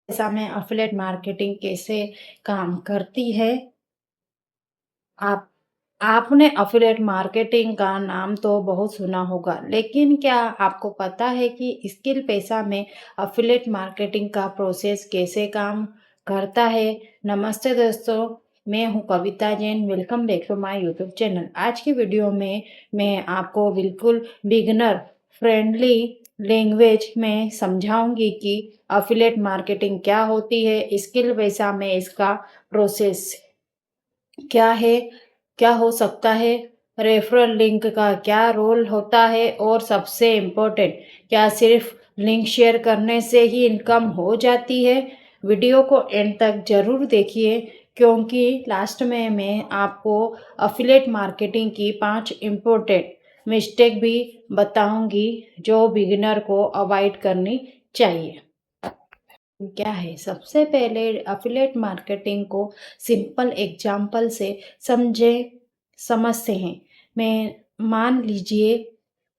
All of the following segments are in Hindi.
पैसा में एफिलिएट मार्केटिंग कैसे काम करती है। आप आपने एफिलिएट मार्केटिंग का नाम तो बहुत सुना होगा, लेकिन क्या आपको पता है कि स्किल पैसा में एफिलिएट मार्केटिंग का प्रोसेस कैसे काम करता है। नमस्ते दोस्तों, मैं हूं Kavita Jain. Welcome back to my YouTube channel. आज की वीडियो में मैं आपको बिल्कुल बिगनर फ्रेंडली लैंग्वेज में समझाऊंगी कि एफिलिएट मार्केटिंग क्या होती है, स्किल पैसा में इसका प्रोसेस क्या है, क्या हो सकता है, रेफरल लिंक का क्या रोल होता है और सबसे इम्पोर्टेंट, क्या सिर्फ लिंक शेयर करने से ही इनकम हो जाती है। वीडियो को एंड तक ज़रूर देखिए, क्योंकि लास्ट में मैं आपको अफिलेट मार्केटिंग की 5 इम्पोर्टेंट मिस्टेक भी बताऊंगी जो बिगिनर को अवॉइड करनी चाहिए। क्या है, सबसे पहले अफिलिएट मार्केटिंग को सिंपल एग्जांपल से समझते हैं। मैं मान लीजिए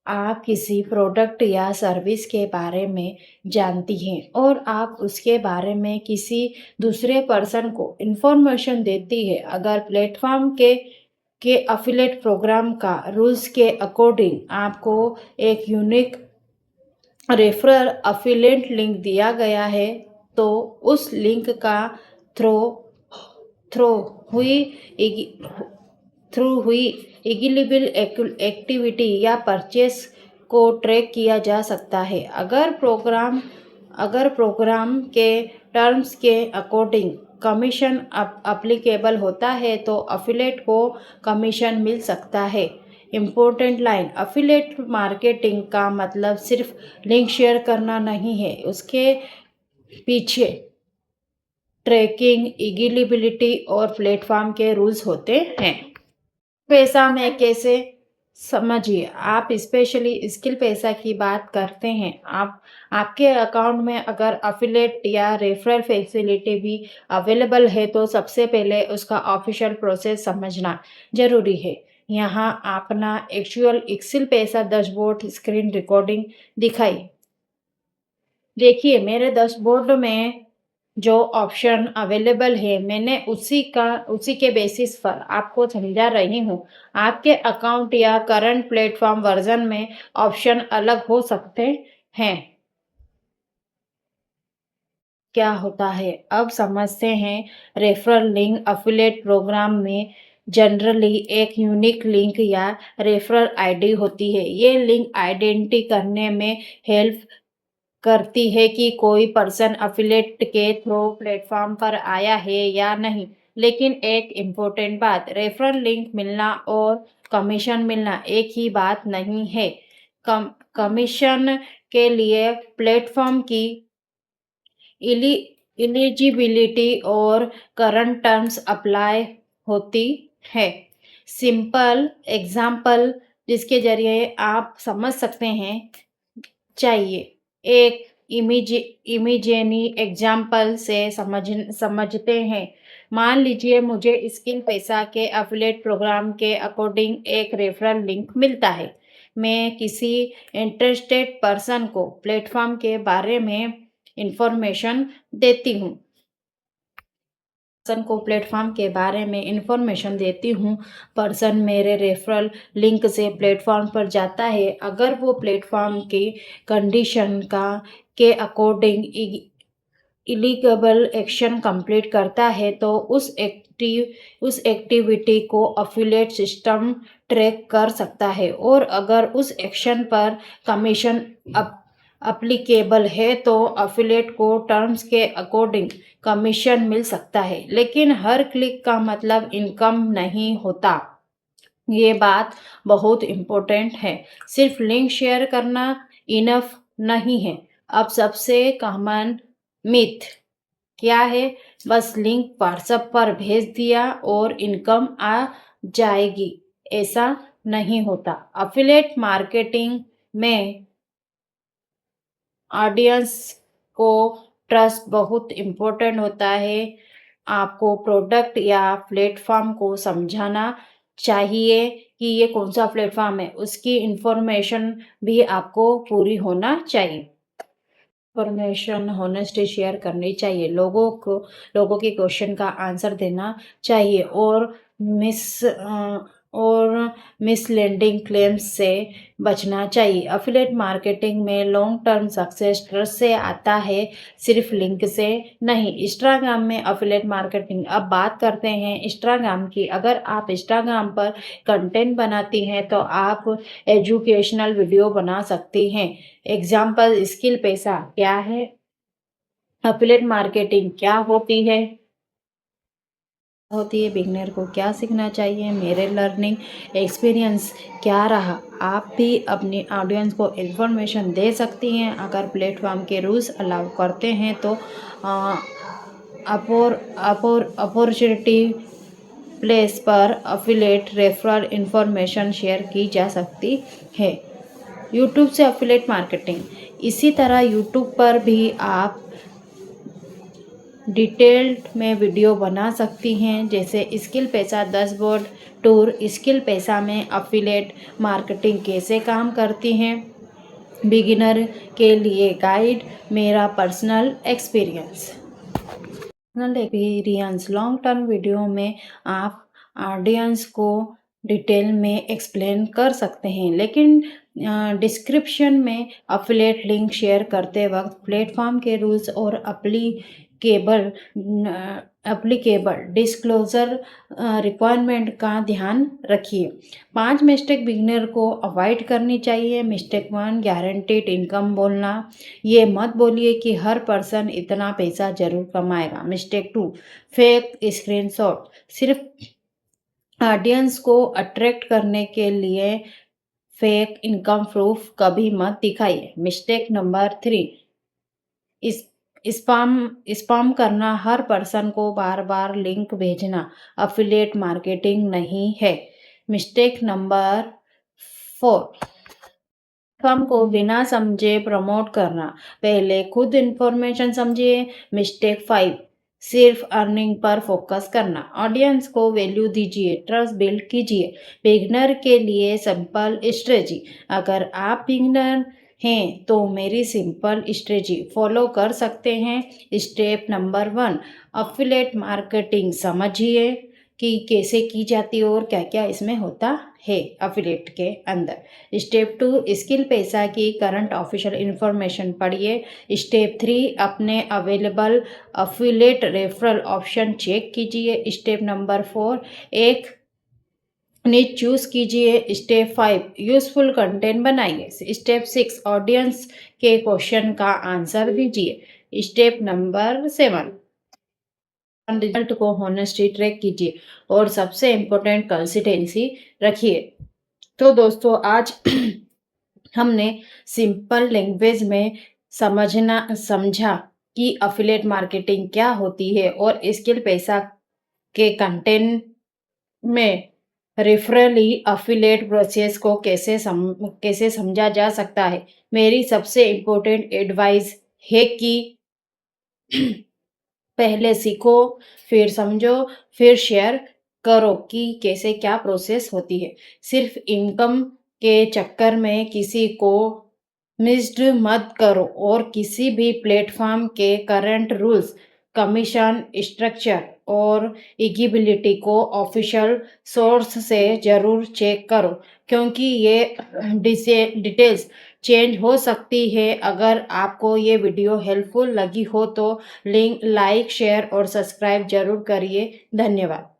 आप किसी प्रोडक्ट या सर्विस के बारे में जानती हैं और आप उसके बारे में किसी दूसरे पर्सन को इंफॉर्मेशन देती है। अगर प्लेटफॉर्म के अफिलिएट प्रोग्राम का रूल्स के अकॉर्डिंग आपको एक यूनिक रेफरल अफिलिएट लिंक दिया गया है, तो उस लिंक का थ्रो थ्रो हुई थ्रू हुई एगिलेबल एक्टिविटी या परचेस को ट्रैक किया जा सकता है। अगर प्रोग्राम के टर्म्स के अकॉर्डिंग कमीशन अप्लीकेबल होता है तो अफिलेट को कमीशन मिल सकता है। इम्पोर्टेंट लाइन, अफिलेट मार्केटिंग का मतलब सिर्फ लिंक शेयर करना नहीं है, उसके पीछे ट्रैकिंग, एगिलिबिलिटी और प्लेटफॉर्म के रूल्स होते हैं। पैसा में कैसे समझिए, आप स्पेशली स्किल पैसा की बात करते हैं। आपके अकाउंट में अगर अफिलेट या रेफरल फैसिलिटी भी अवेलेबल है तो सबसे पहले उसका ऑफिशियल प्रोसेस समझना जरूरी है। यहाँ अपना एक्चुअल एक्सेल पैसा डैशबोर्ड स्क्रीन रिकॉर्डिंग दिखाई देखिए। मेरे डैशबोर्ड में जो ऑप्शन अवेलेबल है, मैंने उसी के बेसिस पर आपको समझा रही हूँ। आपके अकाउंट या करंट प्लेटफॉर्म वर्जन में ऑप्शन अलग हो सकते हैं। क्या होता है, अब समझते हैं। रेफरल लिंक अफिलिएट प्रोग्राम में जनरली एक यूनिक लिंक या रेफरल आईडी होती है। ये लिंक आइडेंटिटी करने में हेल्प करती है कि कोई पर्सन अफिलिएट के थ्रू प्लेटफॉर्म पर आया है या नहीं। लेकिन एक इम्पोर्टेंट बात, रेफरल लिंक मिलना और कमीशन मिलना एक ही बात नहीं है। कमीशन के लिए प्लेटफॉर्म की एलिजिबिलिटी और करंट टर्म्स अप्लाई होती है। सिंपल एग्जाम्पल जिसके जरिए आप समझ सकते हैं चाहिए। एक इमेजिनी एग्जाम्पल से समझते हैं। मान लीजिए मुझे स्किल पैसा के अफिलिएट प्रोग्राम के अकॉर्डिंग एक रेफरल लिंक मिलता है। मैं किसी इंटरेस्टेड पर्सन को प्लेटफॉर्म के बारे में इंफॉर्मेशन देती हूँ। पर्सन को प्लेटफॉर्म के बारे में इंफॉर्मेशन देती हूँ। पर्सन मेरे रेफरल लिंक से प्लेटफॉर्म पर जाता है। अगर वो प्लेटफॉर्म की कंडीशन के अकॉर्डिंग इलीगल एक्शन कंप्लीट करता है तो उस एक्टिविटी को अफिलिएट सिस्टम ट्रैक कर सकता है, और अगर उस एक्शन पर कमीशन अप्लीकेबल है तो अफिलिएट को टर्म्स के अकॉर्डिंग कमीशन मिल सकता है। लेकिन हर क्लिक का मतलब इनकम नहीं होता। ये बात बहुत इम्पोर्टेंट है। सिर्फ लिंक शेयर करना इनफ नहीं है। अब सबसे कॉमन मिथ क्या है, बस लिंक व्हाट्सएप पर भेज दिया और इनकम आ जाएगी। ऐसा नहीं होता। अफिलिएट मार्केटिंग में ऑडियंस को ट्रस्ट बहुत इम्पोर्टेंट होता है। आपको प्रोडक्ट या प्लेटफॉर्म को समझाना चाहिए कि ये कौन सा प्लेटफॉर्म है, उसकी इंफॉर्मेशन भी आपको पूरी होना चाहिए। इन्फॉर्मेशन हॉनेस्टली शेयर करनी चाहिए। लोगों के क्वेश्चन का आंसर देना चाहिए और मिसलीडिंग क्लेम्स से बचना चाहिए। एफिलिएट मार्केटिंग में लॉन्ग टर्म सक्सेस ट्रस्ट से आता है, सिर्फ लिंक से नहीं। इंस्टाग्राम में एफिलिएट मार्केटिंग, अब बात करते हैं इंस्टाग्राम की। अगर आप इंस्टाग्राम पर कंटेंट बनाती हैं तो आप एजुकेशनल वीडियो बना सकती हैं। एग्जाम्पल, स्किल पैसा क्या है, एफिलिएट मार्केटिंग क्या होती है, बिगनर को क्या सीखना चाहिए, मेरे लर्निंग एक्सपीरियंस क्या रहा। आप भी अपनी ऑडियंस को इन्फॉर्मेशन दे सकती हैं अगर प्लेटफॉर्म के रूल्स अलाउ करते हैं तो। अपॉर्चुनिटी प्लेस पर अफिलेट रेफरल इंफॉर्मेशन शेयर की जा सकती है। यूट्यूब से अफिलेट मार्केटिंग, इसी तरह यूट्यूब पर भी आप डिटेल्ड में वीडियो बना सकती हैं, जैसे स्किल पैसा 10 बोर्ड टूर। स्किल पैसा में अफिलेट मार्केटिंग कैसे काम करती हैं, बिगिनर के लिए गाइड, मेरा personal experience. Long term video में आप ऑडियंस को डिटेल में एक्सप्लेन कर सकते हैं, लेकिन डिस्क्रिप्शन में अफिलिएट लिंक शेयर करते वक्त प्लेटफॉर्म के रूल्स और एप्लीकेबल डिस्क्लोजर रिक्वायरमेंट का ध्यान रखिए। 5 मिस्टेक बिगिनर को अवॉइड करनी चाहिए। मिस्टेक 1, गारंटीड इनकम बोलना। ये मत बोलिए कि हर पर्सन इतना पैसा जरूर कमाएगा। मिस्टेक 2, फेक स्क्रीनशॉट, सिर्फ ऑडियंस को अट्रैक्ट करने के लिए फेक इनकम प्रूफ कभी मत दिखाइए। मिस्टेक नंबर 3, इस स्पैम करना, हर पर्सन को बार बार लिंक भेजना अफिलिएट मार्केटिंग नहीं है। मिस्टेक नंबर 4, प्लेटफॉर्म को बिना समझे प्रमोट करना, पहले खुद इन्फॉर्मेशन समझिए। मिस्टेक 5, सिर्फ अर्निंग पर फोकस करना, ऑडियंस को वैल्यू दीजिए, ट्रस्ट बिल्ड कीजिए। बिगनर के लिए सिंपल स्ट्रेटजी, अगर आप बिगनर हैं तो मेरी सिंपल स्ट्रेटजी फॉलो कर सकते हैं। स्टेप नंबर 1, अफिलिएट मार्केटिंग समझिए कि कैसे की जाती है और क्या क्या इसमें होता है अफिलिएट के अंदर। स्टेप 2, स्किल पैसा की करंट ऑफिशियल इंफॉर्मेशन पढ़िए। स्टेप 3, अपने available affiliate referral option check कीजिए। स्टेप नंबर 4, एक निच चूज कीजिए। स्टेप 5, यूजफुल कंटेंट बनाइए। स्टेप 6, ऑडियंस के क्वेश्चन का आंसर दीजिए। स्टेप नंबर 7, रिजल्ट को हॉनेस्टली ट्रैक कीजिए और सबसे इम्पोर्टेंट कंसिस्टेंसी रखिए। तो दोस्तों, आज हमने सिंपल लैंग्वेज में समझा कि अफिलिएट मार्केटिंग क्या होती है और स्किल पैसा के कंटेंट में रेफरली अफिलिएट प्रोसेस को कैसे समझा जा सकता है। मेरी सबसे इम्पोर्टेंट एडवाइस है कि पहले सीखो, फिर समझो, फिर शेयर करो कि कैसे क्या प्रोसेस होती है। सिर्फ इनकम के चक्कर में किसी को मिस्ड मत करो और किसी भी प्लेटफॉर्म के करंट रूल्स, कमीशन स्ट्रक्चर और एलिजिबिलिटी को ऑफिशियल सोर्स से ज़रूर चेक करो, क्योंकि ये डिटेल्स चेंज हो सकती है। अगर आपको ये वीडियो हेल्पफुल लगी हो तो लाइक, शेयर और सब्सक्राइब जरूर करिए। धन्यवाद।